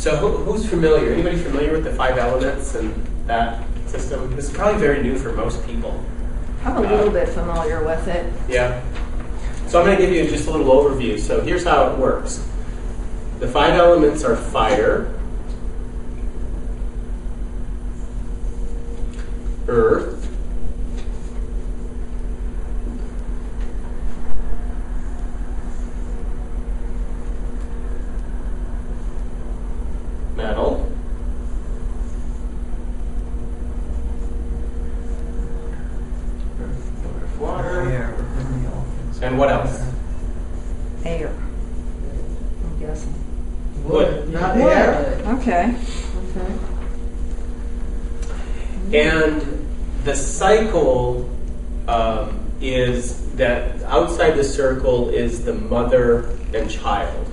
So who's familiar? Anybody familiar with the 5 elements and that system? This is probably very new for most people. I'm a little bit familiar with it. Yeah. So I'm going to give you just a little overview. So here's how it works. The 5 elements are fire, earth, metal, water, and what else? Air. I'm guessing. Wood. Not Wood. air. Okay. And the cycle is that outside the circle is the mother and child.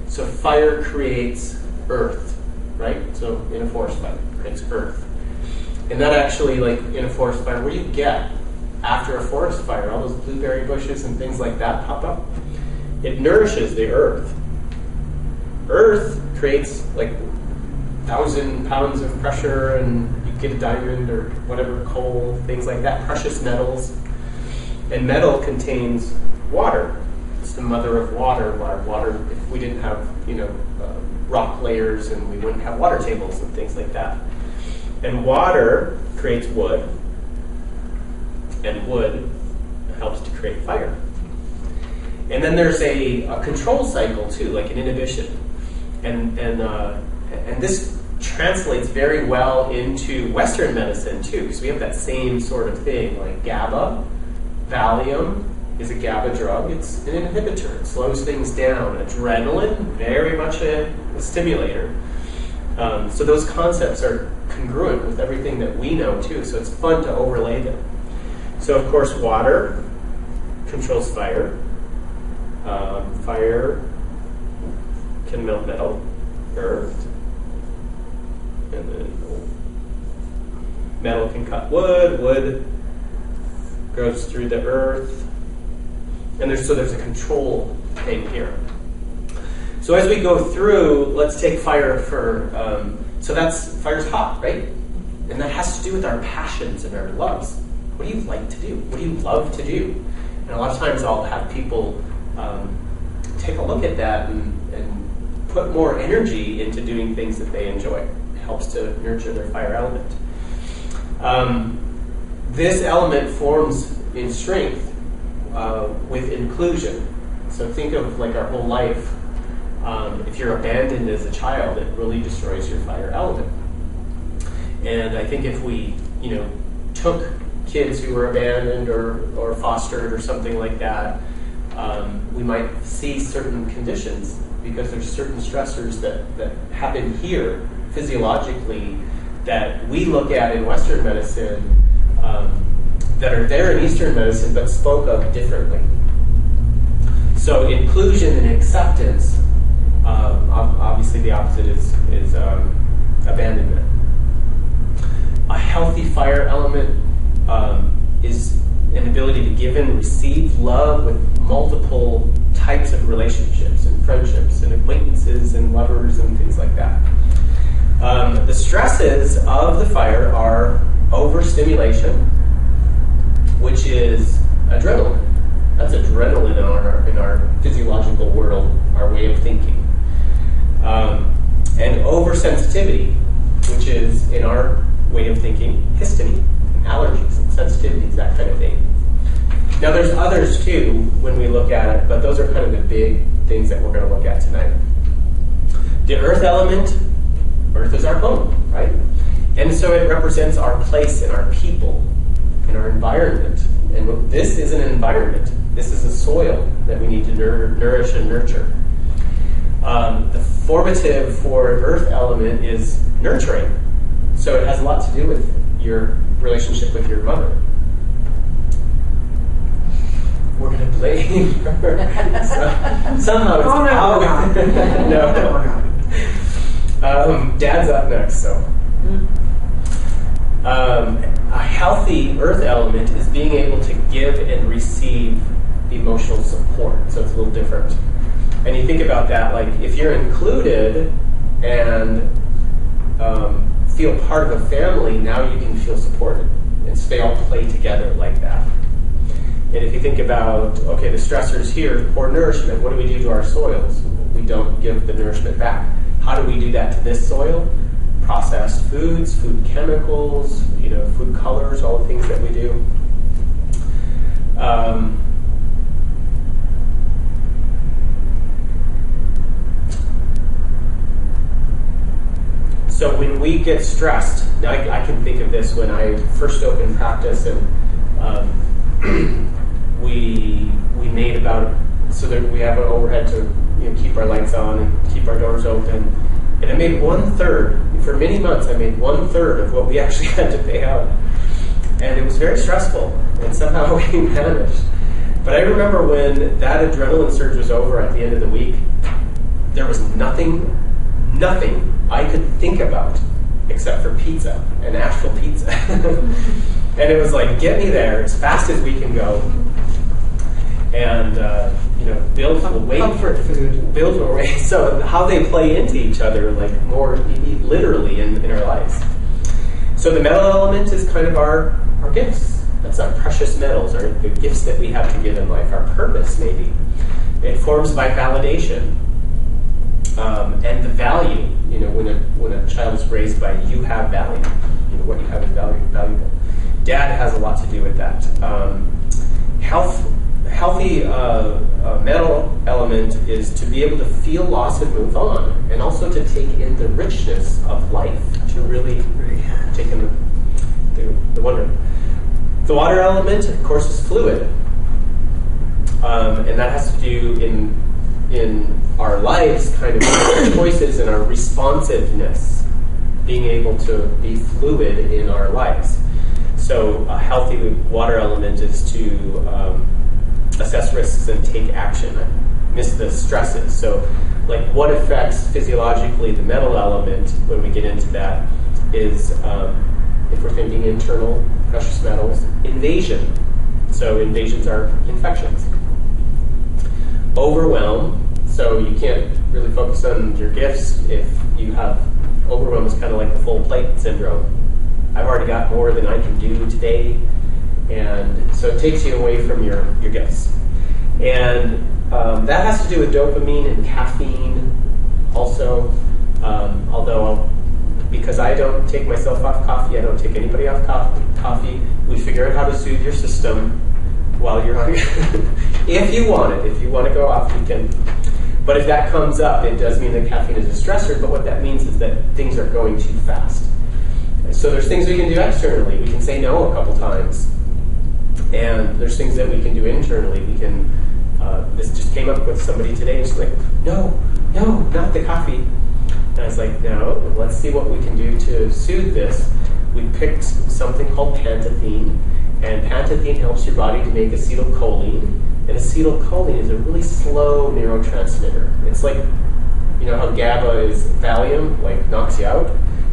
So fire creates earth, right? So in a forest fire, it's earth. And that actually, like in a forest fire, what do you get after a forest fire? All those blueberry bushes and things like that pop up. It nourishes the earth. Earth creates like 1,000 pounds of pressure, and you get a diamond or whatever, coal, things like that, precious metals. And metal contains water. It's the mother of water. Water, if we didn't have, rock layers, and we wouldn't have water tables and things like that. And water creates wood, and wood helps to create fire. And then there's a control cycle too, like an inhibition. And this translates very well into Western medicine too, because we have that same sort of thing, like GABA. Valium is a GABA drug. It's an inhibitor. It slows things down. Adrenaline, very much a stimulator. So those concepts are congruent with everything that we know too, so it's fun to overlay them. So of course water controls fire. Fire can melt metal, earth, and then metal can cut wood, wood goes through the earth, and there's a control thing here. So as we go through, let's take fire for, fire's hot, right? And that has to do with our passions and our loves. What do you like to do? What do you love to do? And a lot of times I'll have people take a look at that and put more energy into doing things that they enjoy. It helps to nurture their fire element. This element forms in strength with inclusion. So think of like our whole life. If you're abandoned as a child, it really destroys your fire element. And I think if we, took kids who were abandoned or fostered or something like that, we might see certain conditions because there's certain stressors that happen here physiologically that we look at in Western medicine that are there in Eastern medicine but spoke of differently. So inclusion and acceptance, obviously the opposite is abandonment. A healthy fire element is an ability to give and receive love with multiple types of relationships and friendships and acquaintances and lovers and things like that. The stresses of the fire are overstimulation, which is adrenaline. That's adrenaline in our physiological world, our way of thinking. And oversensitivity, which is in our way of thinking, histamine, allergies, and sensitivities, that kind of thing. Now there's others too when we look at it, but those are kind of the big things that we're going to look at tonight. The earth element, earth is our home, right? And so it represents our place and our people and our environment. And this is an environment. This is a soil that we need to nourish and nurture. The formative for earth element is nurturing. So it has a lot to do with your relationship with your mother. We're going to blame her. Somehow it's out. No. Dad's up next, so. A healthy earth element is being able to give and receive emotional support. So it's a little different. And you think about that, like if you're included, and feel part of a family, now you can feel supported. And so they all play together like that. And if you think about, okay, the stressors here, poor nourishment, what do we do to our soils? We don't give the nourishment back. How do we do that to this soil? Processed foods, food chemicals, food colors, all the things that we do. So when we get stressed, now I can think of this when I first opened practice, and we made about, so that we have an overhead to keep our lights on and keep our doors open, and I made 1/3 for many months. I made 1/3 of what we actually had to pay out, and it was very stressful. And somehow we managed. But I remember when that adrenaline surge was over at the end of the week, there was nothing I could think about except for pizza, and Asheville pizza. And it was like, get me there as fast as we can go. And, build a way comfort food. Build a way. So how they play into each other, like more literally in our lives. So the metal element is kind of our gifts. That's our precious metals, or the gifts that we have to give in life, our purpose maybe. It forms by validation. And the value, when a child is raised by you have value, what you have is valuable. Dad has a lot to do with that. Healthy mental element is to be able to feel loss and move on, and also to take in the richness of life, to really take in the wonder. The water element, of course, is fluid, and that has to do in our lives, kind of our choices and our responsiveness, being able to be fluid in our lives. So a healthy water element is to assess risks and take action, miss the stresses. So like what affects physiologically the metal element, when we get into that, is if we're thinking internal precious metals, invasion. So invasions are infections. Overwhelm, so you can't really focus on your gifts if you have overwhelm. Is kind of like the full plate syndrome. I've already got more than I can do today, and so it takes you away from your gifts. And that has to do with dopamine and caffeine also, although because I don't take myself off coffee, I don't take anybody off coffee, we figure out how to soothe your system while you're on if you want it. If you want to go off, you can. But if that comes up, it does mean that caffeine is a stressor, but what that means is that things are going too fast. So there's things we can do externally. We can say no a couple times. And there's things that we can do internally. We can, this just came up with somebody today, and she's like, no, not the coffee. And I was like, no, let's see what we can do to soothe this. We picked something called Pantethine, and Pantethine helps your body to make acetylcholine. And acetylcholine is a really slow neurotransmitter. It's like, how GABA is Valium, like knocks you out.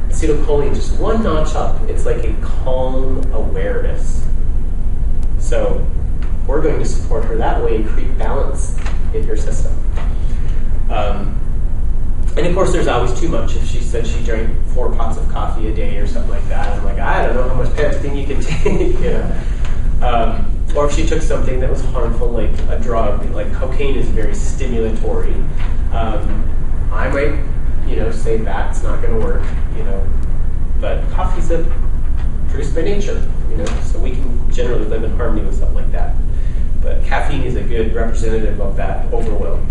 Acetylcholine, just one notch up. It's like a calm awareness. So we're going to support her that way and create balance in her system. And of course, there's always too much. If she said she drank 4 pots of coffee a day or something like that, I'm like, I don't know how much Pantethine you can take. Or if she took something that was harmful, like a drug, like cocaine is very stimulatory. I might, say that's not going to work, But coffee's produced by nature, so we can generally live in harmony with something like that. But caffeine is a good representative of that overwhelm.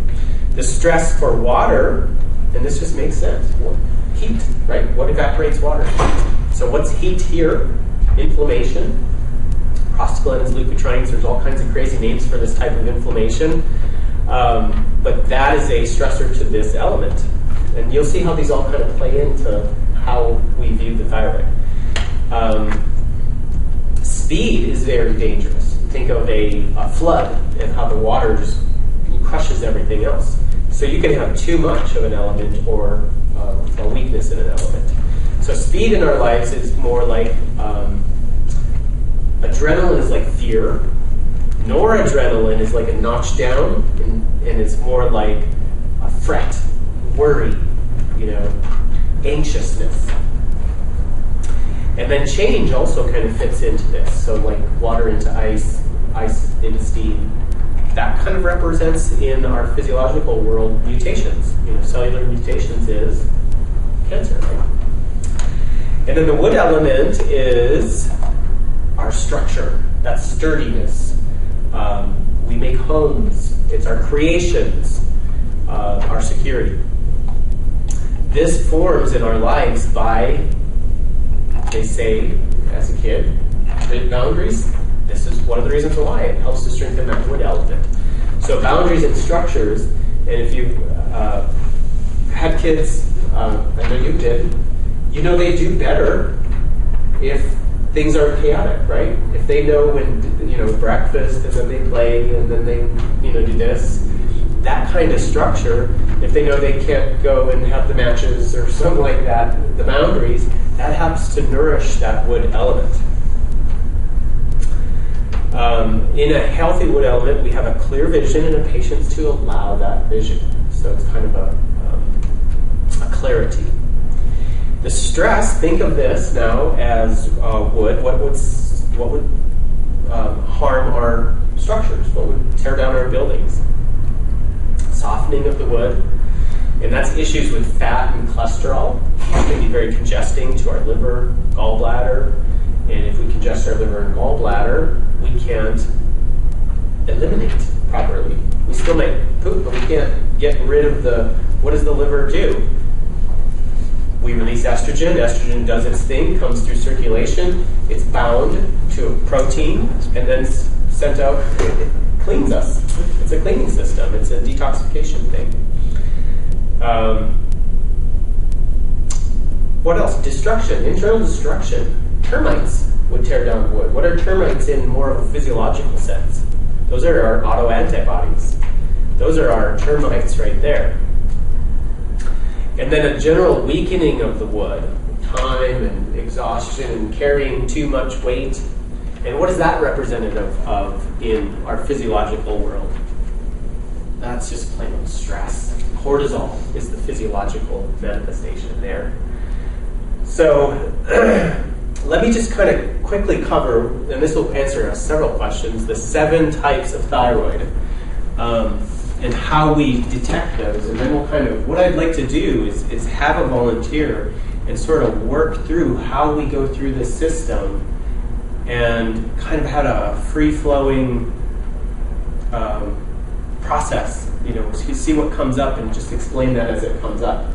The stress for water, and this just makes sense. Heat, right? What evaporates water? So what's heat here? Inflammation. Prostaglandins, leukotrienes, there's all kinds of crazy names for this type of inflammation. But that is a stressor to this element. And you'll see how these all kind of play into how we view the thyroid. Speed is very dangerous. Think of a flood and how the water just crushes everything else. So you can have too much of an element or a weakness in an element. So speed in our lives is more like adrenaline is like fear. Noradrenaline is like a notch down, and it's more like a fret, worry, anxiousness. And then change also kind of fits into this. So like water into ice, ice into steam. That kind of represents in our physiological world mutations. Cellular mutations is cancer, right? And then the wood element is our structure, that sturdiness. We make homes. It's our creations, our security. This forms in our lives by, they say, as a kid, create boundaries. This is one of the reasons why it helps to strengthen that wood element. So boundaries and structures, and if you've had kids, I know you did, they do better if things are chaotic, right? If they know when, breakfast, and then they play, and then they, do this. That kind of structure, if they know they can't go and have the matches or something like that, the boundaries, that helps to nourish that wood element. In a healthy wood element, we have a clear vision and a patience to allow that vision. So it's kind of a clarity. The stress, think of this now as wood. What would harm our structures? What would tear down our buildings? Softening of the wood. And that's issues with fat and cholesterol. It can be very congesting to our liver, gallbladder. And if we congest our liver and gallbladder, we can't eliminate properly. We still make poop, but we can't get rid of what does the liver do? We release estrogen. Estrogen does its thing, comes through circulation. It's bound to a protein and then sent out. It cleans us. It's a cleaning system. It's a detoxification thing. What else? Destruction, internal destruction. Termites would tear down wood. What are termites in more of a physiological sense? Those are our autoantibodies. Those are our termites right there. And then a general weakening of the wood, time and exhaustion and carrying too much weight. And what is that representative of in our physiological world? That's just plain old stress. Cortisol is the physiological manifestation there. So let me just kind of quickly cover, and this will answer several questions, the 7 types of thyroid. And how we detect those, and then we'll kind of, what I'd like to do is have a volunteer and sort of work through how we go through this system and kind of had a free-flowing process, see what comes up and just explain that as it comes up.